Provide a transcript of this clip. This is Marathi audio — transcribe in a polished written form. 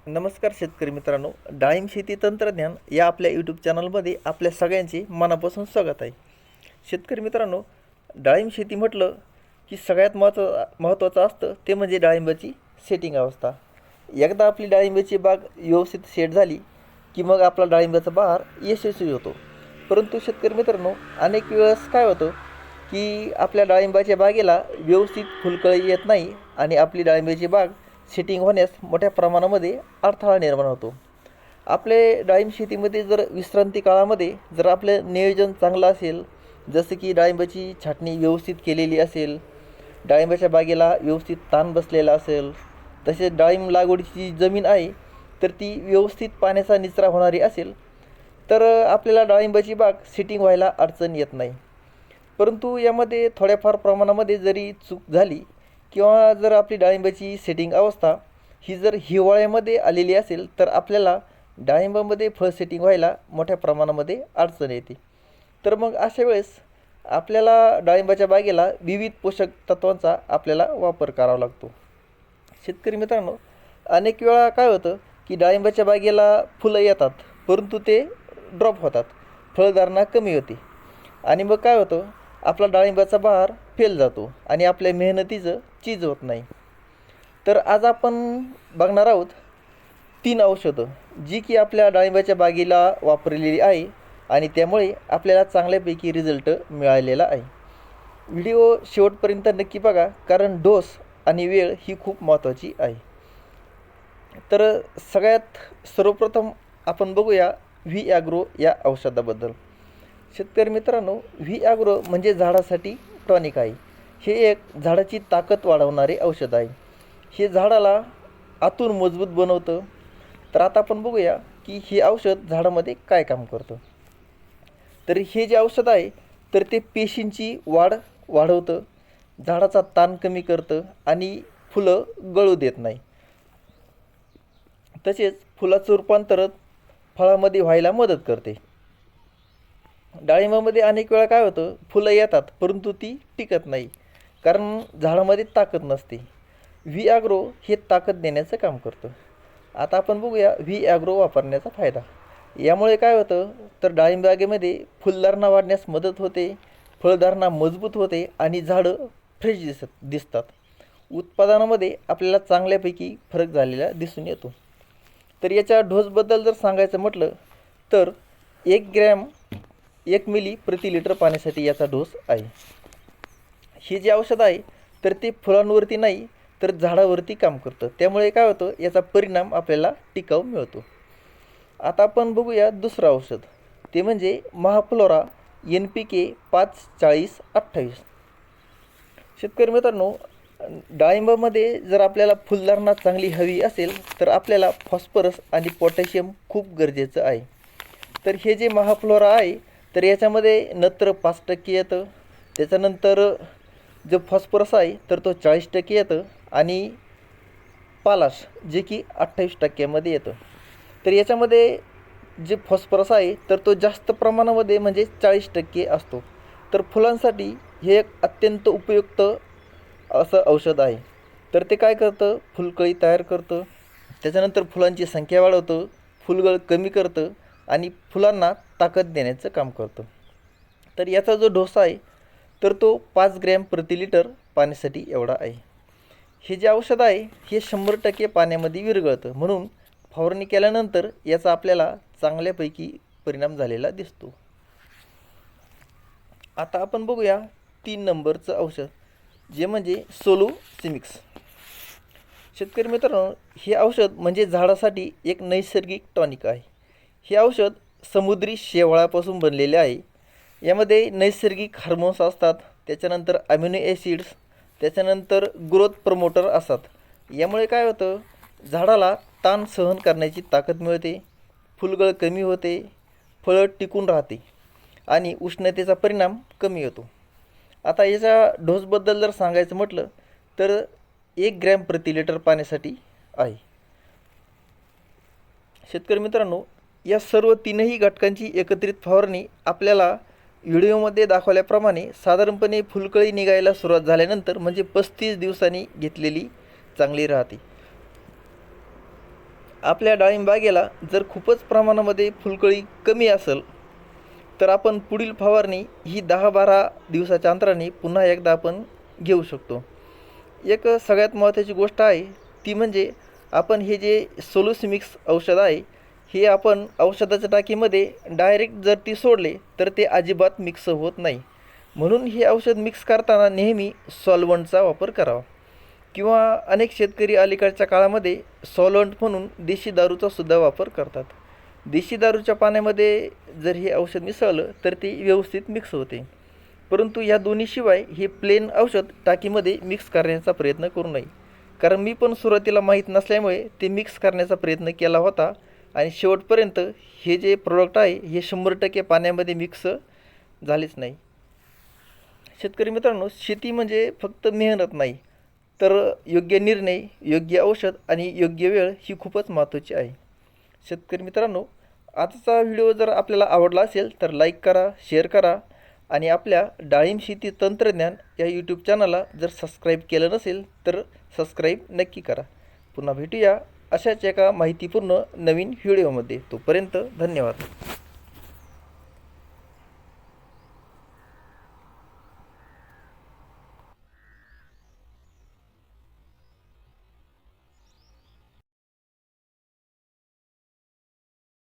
नमस्कार शेतकरी मित्रांनो, डाळिंब शेती तंत्रज्ञान या आपल्या यूट्यूब चॅनलमध्ये आपल्या सगळ्यांचे मनापासून स्वागत आहे. शेतकरी मित्रांनो, डाळिंब शेती म्हटलं की सगळ्यात महत्त्वाचं असतं ते म्हणजे डाळिंबाची सेटिंग अवस्था. एकदा आपली डाळिंबाची बाग व्यवस्थित सेट झाली की मग आपला डाळिंबाचा बहार यशस्वी होतो. परंतु शेतकरी मित्रांनो, अनेक वेळेस काय होतं की आपल्या डाळिंबाच्या बागेला व्यवस्थित फुलकळी येत नाही आणि आपली डाळिंबाची बाग सेटिंग होण्यास मोठ्या प्रमाणामध्ये अडथळा निर्माण होतो. आपले डाळिंब शेतीमध्ये जर विश्रांती काळामध्ये जर आपलं नियोजन चांगलं असेल, जसं की डाळिंबाची छाटणी व्यवस्थित केलेली असेल, डाळिंबाच्या बागेला व्यवस्थित ताण बसलेला असेल, तसेच डाळिंब लागवडीची जमीन आहे तर ती व्यवस्थित पाण्याचा निचरा होणारी असेल, तर आपल्याला डाळिंबाची बाग सेटिंग व्हायला अडचण येत नाही. परंतु यामध्ये थोड्याफार प्रमाणामध्ये जरी चूक झाली किंवा जर आपली डाळिंबाची सेटिंग अवस्था ही जर हिवाळ्यामध्ये आलेली असेल तर आपल्याला डाळिंबामध्ये फळ सेटिंग व्हायला मोठ्या प्रमाणामध्ये अडचण येते. तर मग अशा वेळेस आपल्याला डाळिंबाच्या बागेला विविध पोषक तत्वांचा आपल्याला वापर करावा लागतो. शेतकरी मित्रांनो, अनेक वेळा काय होतं की डाळिंबाच्या बागेला फुलं येतात परंतु ते ड्रॉप होतात, फळधारणा कमी होते आणि मग काय होतं, आपला डाळिंबाचा बहार फेल जातो आणि आपल्या मेहनतीचं चीज होत नाही. तर आज आपण बघणार आहोत 3 औषधं जी की आपल्या डाळिंबाच्या बागेला वापरलेली आहे आणि त्यामुळे आपल्याला चांगल्यापैकी रिझल्ट मिळालेला आहे. व्हिडिओ शेवटपर्यंत नक्की बघा, कारण डोस आणि वेळ ही खूप महत्त्वाची आहे. तर सगळ्यात सर्वप्रथम आपण बघूया व्ही ॲग्रो या औषधाबद्दल. शेतकरी मित्रांनो, व्ही ॲग्रो म्हणजे झाडासाठी टॉनिक आहे. हे एक झाडाची ताकद वाढवणारे औषध आहे. हे झाडाला आतून मजबूत बनवतं. तर आता आपण बघूया की हे औषध झाडामध्ये काय काम करतं. तर हे जे औषध आहे तर ते पेशींची वाढ वाढवतं, झाडाचा ताण कमी करतं आणि फुलं गळू देत नाही. तसेच फुलाचं रूपांतर फळामध्ये व्हायला मदत करते. डाळिंबामध्ये अनेक वेळा काय होतं, फुलं येतात परंतु ती टिकत नाही, कारण झाडामध्ये ताकद नसते. व्ही ॲग्रो हे ताकद देण्याचं काम करतं. आता आपण बघूया व्ही ॲग्रो वापरण्याचा फायदा. यामुळे काय होतं, तर डाळिंब बागेमध्ये फुलधारणा वाढण्यास मदत होते, फळधारणा मजबूत होते आणि झाडं फ्रेश दिसतात. उत्पादनामध्ये आपल्याला चांगल्यापैकी फरक झालेला दिसून येतो. तर याच्या डोसबद्दल जर सांगायचं म्हटलं तर 1 ग्रॅम 1 मिली प्रति लिटर पाण्यासाठी याचा डोस आहे. हे जे औषध आहे तर ते फुलांवरती नाही तर झाडावरती काम करतं. त्यामुळे काय होतं, याचा परिणाम आपल्याला टिकाऊ मिळतो. आता आपण बघूया दुसरं औषध, ते म्हणजे महाफ्लोरा NPK 5-40-28. शेतकरी मित्रांनो, डाळिंबामध्ये जर आपल्याला फुलधारणा चांगली हवी असेल तर आपल्याला फॉस्फरस आणि पोटॅशियम खूप गरजेचं आहे. तर हे जे महाफ्लोरा आहे तर याच्यामध्ये नत्र 5% येतं, त्याच्यानंतर जो फॉस्फरस आहे तर तो 40% येतं आणि पालाश जे की 28% येतं. तर याच्यामध्ये जे फॉस्फरस आहे तर तो जास्त प्रमाणामध्ये म्हणजे 40% असतो. तर फुलांसाठी हे एक अत्यंत उपयुक्त असं औषध आहे. तर ते काय करतं, फुलकळी तयार करतं, त्याच्यानंतर फुलांची संख्या वाढवतं, फुलगळ कमी करतं आणि फुलांना ताकद देण्याचं काम करतं. तर याचा जो डोसा आहे तर तो 5 ग्रॅम प्रति लिटर पाण्यासाठी एवढा आहे. हे जे औषध आहे हे 100% पाण्यामध्ये विरघळतं, म्हणून फवारणी केल्यानंतर याचा आपल्याला चांगल्यापैकी परिणाम झालेला दिसतो. आता आपण बघूया 3 नंबरचं औषध, जे म्हणजे सोलू सिमिक्स. शेतकरी मित्रांनो, हे औषध म्हणजे झाडासाठी एक नैसर्गिक टॉनिक आहे. हे औषध समुद्री शेवाळापासून बनलेले आहे. यामध्ये नैसर्गिक हार्मोन्स असतात, त्याच्यानंतर अमिनो ॲसिड्स, त्याच्यानंतर ग्रोथ प्रमोटर असतात. यामुळे काय होतं, झाडाला ताण सहन करण्याची ताकद मिळते, फुलगळ कमी होते, फळं टिकून राहते आणि उष्णतेचा परिणाम कमी होतो. आता याच्या डोसबद्दल जर सांगायचं म्हटलं तर 1 ग्रॅम प्रति लिटर पाण्यासाठी आहे. शेतकरी मित्रांनो, या सर्व 3ही घटकांची एकत्रित फवारणी आपल्याला व्हिडिओमध्ये दाखवल्याप्रमाणे साधारणपणे फुलकळी निघायला सुरुवात झाल्यानंतर म्हणजे 35 दिवसांनी घेतलेली चांगली राहते. आपल्या डाळिंब बागेला जर खूपच प्रमाणामध्ये फुलकळी कमी असेल तर आपण पुढील फवारणी ही 10-12 दिवसाच्या अंतराने पुन्हा एकदा आपण घेऊ शकतो. एक सगळ्यात महत्त्वाची गोष्ट आहे ती म्हणजे आपण हे जे सोलोसिमिक्स औषध आहे हे आपण औषधाच्या टाकीमध्ये डायरेक्ट जर ती सोडले तर ते अजिबात मिक्स होत नाही. म्हणून हे औषध मिक्स करताना नेहमी सॉल्वंटचा वापर करावा. किंवा अनेक शेतकरी अलीकडच्या काळामध्ये सॉल्वंट म्हणून देशी दारूचा सुद्धा वापर करतात. देशी दारूच्या पाण्यामध्ये जर हे औषध मिसळलं तर ते व्यवस्थित मिक्स होते. परंतु या दोन्हीशिवाय हे प्लेन औषध टाकीमध्ये मिक्स करण्याचा प्रयत्न करू नये. कारण मी पण सुरुवातीला माहीत नसल्यामुळे ते मिक्स करण्याचा प्रयत्न केला होता आणि शेवटपर्यंत हे जे प्रोडक्ट आहे हे 100% पाण्यामध्ये मिक्स झालेच नाही. शेतकरी मित्रांनो, शेती म्हणजे फक्त मेहनत नाही तर योग्य निर्णय, योग्य औषध आणि योग्य वेळ ही खूपच महत्त्वाची आहे. शेतकरी मित्रांनो, आजचा व्हिडिओ जर आपल्याला आवडला असेल तर लाईक करा, शेअर करा आणि आपल्या डाळिंब शेती तंत्रज्ञान या यूट्यूब चॅनलला जर सबस्क्राईब केलं नसेल तर सबस्क्राईब नक्की करा. पुन्हा भेटूया अशाच एका माहितीपूर्ण नवीन व्हिडिओमध्ये. तोपर्यंत धन्यवाद.